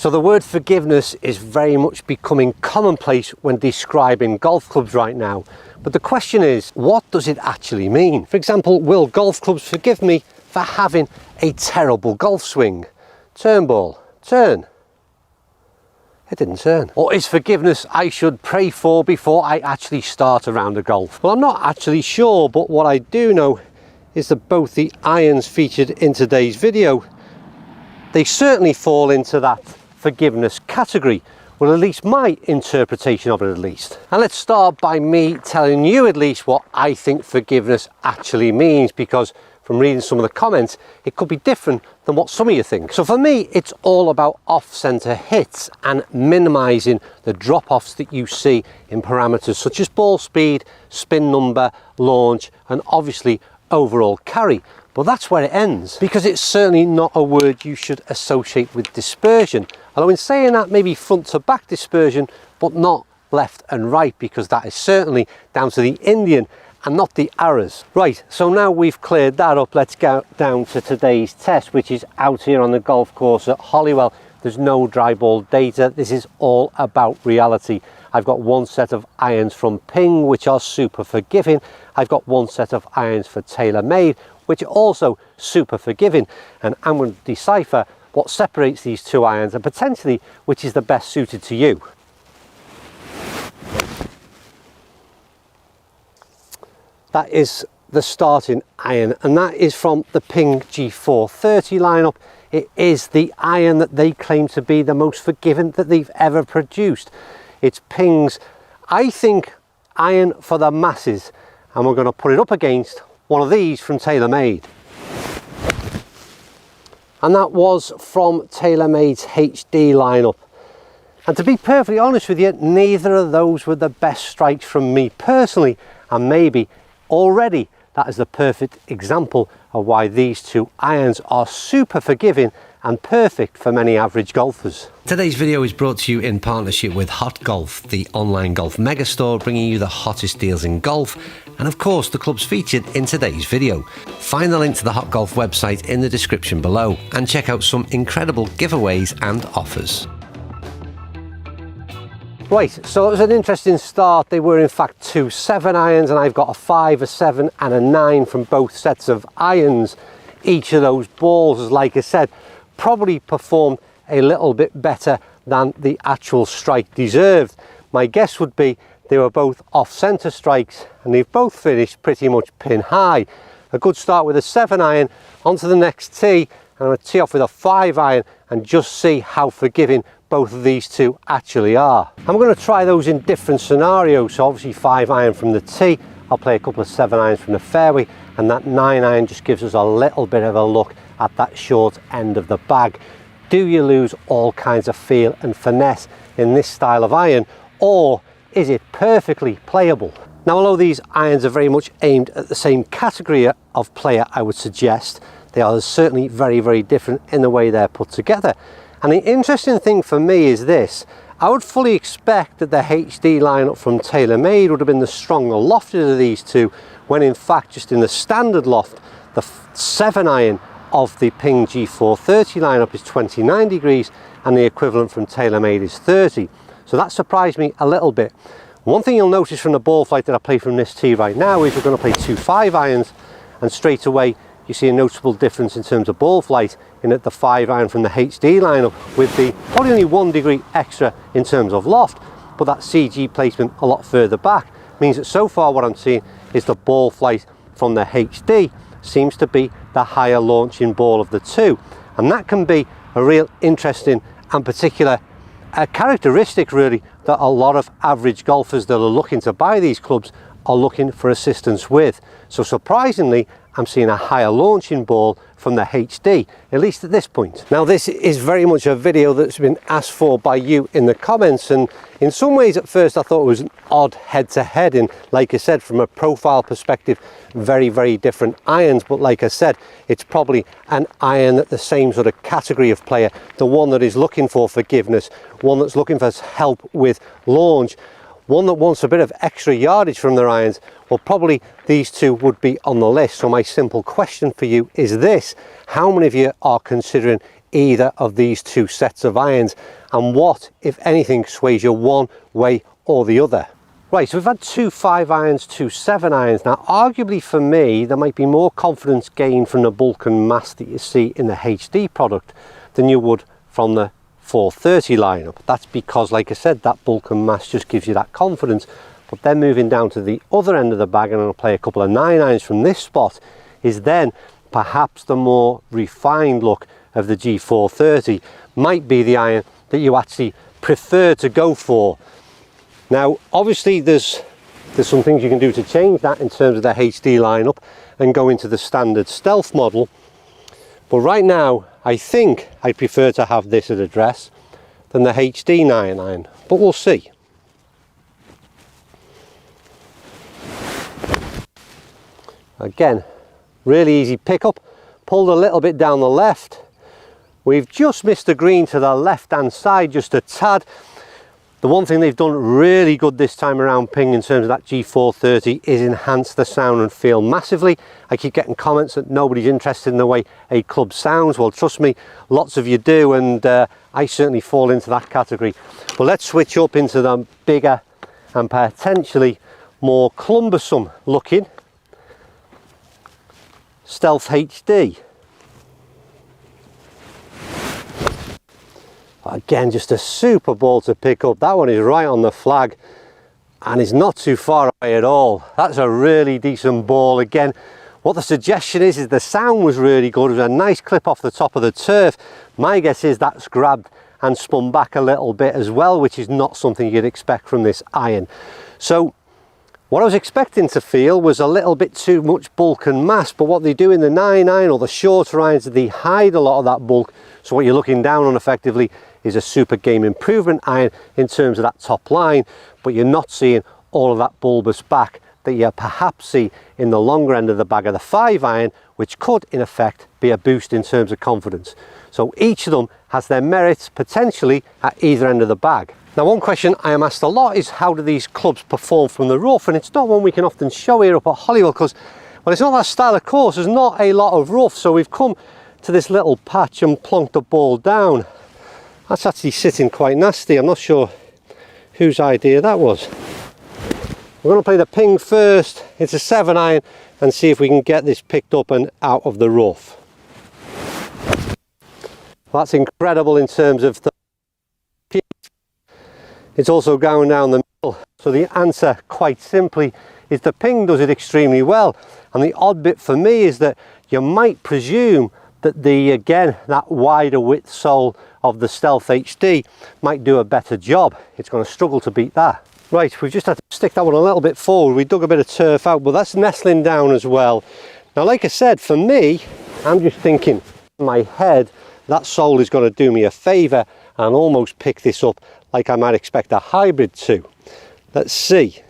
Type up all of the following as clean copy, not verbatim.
So the word forgiveness is very much becoming commonplace when describing golf clubs right now. But the question is, what does it actually mean? For example, will golf clubs forgive me for having a terrible golf swing? Turn ball, turn. It didn't turn. Or is forgiveness I should pray for before I actually start a round of golf? Well, I'm not actually sure, but what I do know is that both the irons featured in today's video, they certainly fall into that forgiveness category. Well, at least my interpretation of it at least. And let's start by me telling you at least what I think forgiveness actually means, because from reading some of the comments, it could be different than what some of you think. So for me, it's all about off-centre hits and minimising the drop-offs that you see in parameters such as ball speed, spin number, launch, and obviously overall carry. But that's where it ends, because it's certainly not a word you should associate with dispersion. Although in saying that, maybe front to back dispersion, but not left and right, because that is certainly down to the Indian and not the Arrows. Right, so now we've cleared that up, let's go down to today's test, which is out here on the golf course at Holywell. There's no dry ball data. This is all about reality. I've got one set of irons from Ping, which are super forgiving. I've got one set of irons for TaylorMade, which are also super forgiving. And I'm going to decipher what separates these two irons and potentially which is the best suited to you. That is the starting iron, and that is from the Ping G430 lineup. It is the iron that they claim to be the most forgiving that they've ever produced. It's Ping's, I think, iron for the masses, and we're going to put it up against one of these from TaylorMade. And that was from TaylorMade's HD lineup. And to be perfectly honest with you, neither of those were the best strikes from me personally, and maybe already that is the perfect example of why these two irons are super forgiving and perfect for many average golfers. Today's video is brought to you in partnership with Hot Golf, the online golf megastore, bringing you the hottest deals in golf, and of course the clubs featured in today's video. Find the link to the Hot Golf website in the description below and check out some incredible giveaways and offers. Right, so it was an interesting start. They were in fact two 7-irons, and I've got a 5, a 7 and a 9 from both sets of irons. Each of those balls, like I said, probably performed a little bit better than the actual strike deserved. My guess would be they were both off-centre strikes, and they've both finished pretty much pin high. A good start with a 7-iron onto the next tee, and I'm going to tee off with a 5-iron and just see how forgiving both of these two actually are. I'm going to try those in different scenarios. So obviously 5-iron from the tee, I'll play a couple of 7-irons from the fairway, and that 9-iron just gives us a little bit of a look at that short end of the bag. Do you lose all kinds of feel and finesse in this style of iron, or is it perfectly playable? Now, although these irons are very much aimed at the same category of player, I would suggest they are certainly very, very different in the way they're put together. And the interesting thing for me is this: I would fully expect that the HD lineup from TaylorMade would have been the stronger lofted of these two, when in fact just in the standard loft, the 7-iron of the Ping G430 lineup is 29 degrees and the equivalent from TaylorMade is 30. So that surprised me a little bit. One thing you'll notice from the ball flight that I play from this tee right now is we're going to play two 5-irons, and straight away you see a noticeable difference in terms of ball flight in that the 5-iron from the HD lineup, with the probably only 1 degree extra in terms of loft, but that CG placement a lot further back means that so far what I'm seeing is the ball flight from the HD seems to be the higher launching ball of the two, and that can be a real interesting and particular characteristic really that a lot of average golfers that are looking to buy these clubs are looking for assistance with. So surprisingly, I'm seeing a higher launching ball from the HD, at least at this point. Now, this is very much a video that's been asked for by you in the comments, and in some ways at first I thought it was an odd head-to-head, and like I said, from a profile perspective, very, very different irons. But like I said, it's probably an iron at the same sort of category of player, the one that is looking for forgiveness, one that's looking for help with launch, one that wants a bit of extra yardage from their irons. Well, probably these two would be on the list. So my simple question for you is this: how many of you are considering either of these two sets of irons, and what, if anything, sways you one way or the other. Right, so we've had two 5 irons, two 7 irons. Now, arguably for me, there might be more confidence gained from the bulk and mass that you see in the HD product than you would from the 430 lineup. That's because, like I said, that bulk and mass just gives you that confidence. But then moving down to the other end of the bag, and I'll play a couple of 9 irons from this spot, is then perhaps the more refined look of the G430 might be the iron that you actually prefer to go for. Now, obviously there's some things you can do to change that in terms of the HD lineup and go into the standard stealth model. But right now, I think I prefer to have this at address than the HD 9 iron, but we'll see. Again, really easy pickup, pulled a little bit down the left. We've just missed the green to the left hand side, just a tad. The one thing they've done really good this time around, Ping, in terms of that G430 is enhance the sound and feel massively. I keep getting comments that nobody's interested in the way a club sounds. Well, trust me, lots of you do, and I certainly fall into that category. But let's switch up into the bigger and potentially more cumbersome looking Stealth HD. Again, just a super ball to pick up. That one is right on the flag and is not too far away at all. That's a really decent ball. Again, what the suggestion is the sound was really good. It was a nice clip off the top of the turf. My guess is that's grabbed and spun back a little bit as well, which is not something you'd expect from this iron. So what I was expecting to feel was a little bit too much bulk and mass, but what they do in the 9 iron or the shorter irons, they hide a lot of that bulk. So what you're looking down on effectively is a super game improvement iron in terms of that top line, but you're not seeing all of that bulbous back that you perhaps see in the longer end of the bag of the 5 iron, which could in effect be a boost in terms of confidence. So each of them has their merits potentially at either end of the bag. Now, one question I am asked a lot is how do these clubs perform from the rough, and it's not one we can often show here up at Holywell because, well, it's not that style of course. There's not a lot of rough, so we've come to this little patch and plonked the ball down. That's actually sitting quite nasty. I'm not sure whose idea that was. We're going to play the Ping first. It's a 7 iron and see if we can get this picked up and out of the rough. Well, that's incredible in terms of the pitch. It's also going down the middle. So the answer quite simply is the Ping does it extremely well. And the odd bit for me is that you might presume that again, that wider width sole of the Stealth HD might do a better job. It's going to struggle to beat that. Right, we've just had to stick that one a little bit forward. We dug a bit of turf out, but that's nestling down as well. Now, like I said, for me, I'm just thinking in my head, that sole is going to do me a favour and almost pick this up like I might expect a hybrid to. Let's see.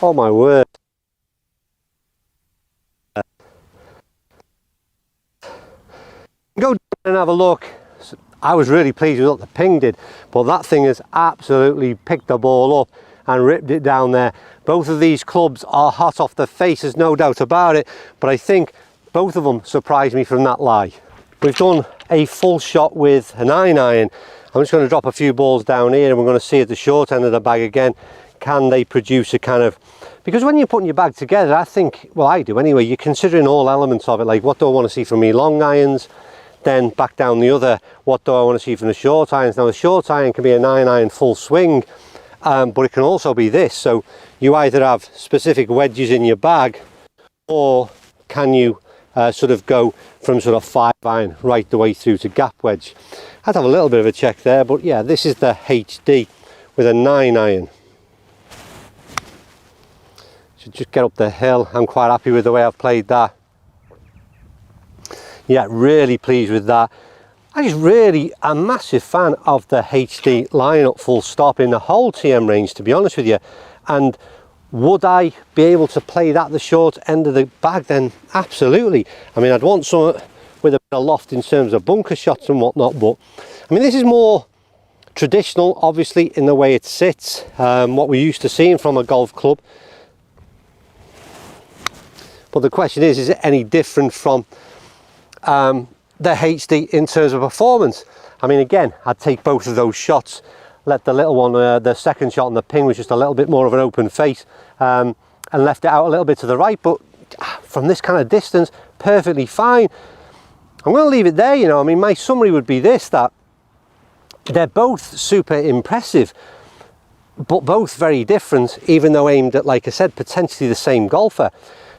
Oh my word. Go down and have a look. I was really pleased with what the Ping did, but that thing has absolutely picked the ball up and ripped it down there. Both of these clubs are hot off the face, there's no doubt about it, but I think both of them surprised me from that lie. We've done a full shot with a 9 iron. I'm just going to drop a few balls down here and we're going to see at the short end of the bag again, can they produce a kind of, because when you're putting your bag together, I think, well I do anyway, you're considering all elements of it, like what do I want to see from me long irons, then back down the other, what do I want to see from the short irons. Now the short iron can be a 9 iron full swing, but it can also be this, so you either have specific wedges in your bag or can you sort of go from sort of 5 iron right the way through to gap wedge. I'd have a little bit of a check there, but yeah, this is the HD with a 9 iron. Should just get up the hill. I'm quite happy with the way I've played that. Yeah, really pleased with that. I'm just really a massive fan of the HD lineup full stop in the whole TM range, to be honest with you. And would I be able to play that the short end of the bag? Then absolutely. I mean, I'd want some with a bit of loft in terms of bunker shots and whatnot, but I mean, this is more traditional, obviously, in the way it sits, what we're used to seeing from a golf club. But the question is it any different from they're HD in terms of performance. I mean, again, I'd take both of those shots, let the little one, the second shot on the pin was just a little bit more of an open face, and left it out a little bit to the right, but from this kind of distance, perfectly fine. I'm going to leave it there, you know. I mean, my summary would be this, that they're both super impressive, but both very different, even though aimed at, like I said, potentially the same golfer.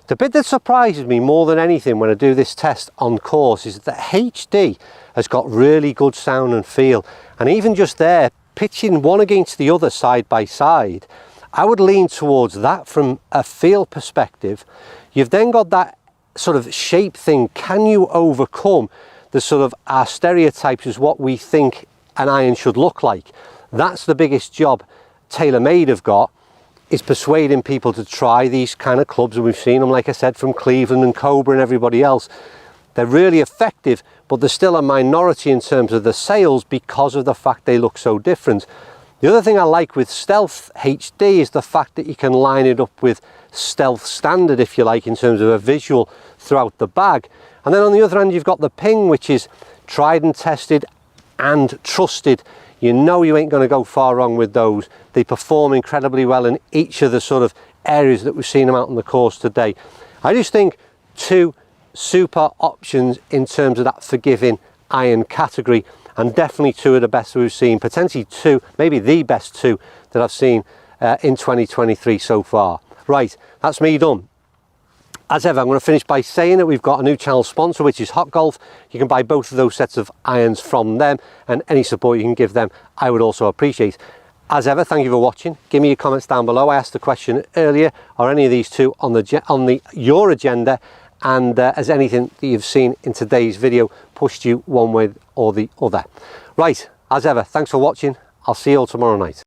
The bit that surprises me more than anything when I do this test on course is that HD has got really good sound and feel, and even just there, pitching one against the other side by side, I would lean towards that from a feel perspective. You've then got that sort of shape thing. Can you overcome the sort of our stereotypes as what we think an iron should look like? That's the biggest job TaylorMade have got, is persuading people to try these kind of clubs, and we've seen them, like I said, from Cleveland and Cobra and everybody else. They're really effective, but they're still a minority in terms of the sales because of the fact they look so different. The other thing I like with Stealth HD is the fact that you can line it up with Stealth Standard, if you like, in terms of a visual throughout the bag. And then on the other end, you've got the Ping, which is tried and tested and trusted. You know you ain't going to go far wrong with those. They perform incredibly well in each of the sort of areas that we've seen them out on the course today. I just think two super options in terms of that forgiving iron category, and definitely two of the best we've seen, potentially two, maybe the best two that I've seen in 2023 so far. Right, that's me done. As ever, I'm going to finish by saying that we've got a new channel sponsor, which is Hot Golf. You can buy both of those sets of irons from them, and any support you can give them, I would also appreciate. As ever, thank you for watching. Give me your comments down below. I asked the question earlier, are any of these two on your agenda? And has anything that you've seen in today's video pushed you one way or the other? Right, as ever, thanks for watching. I'll see you all tomorrow night.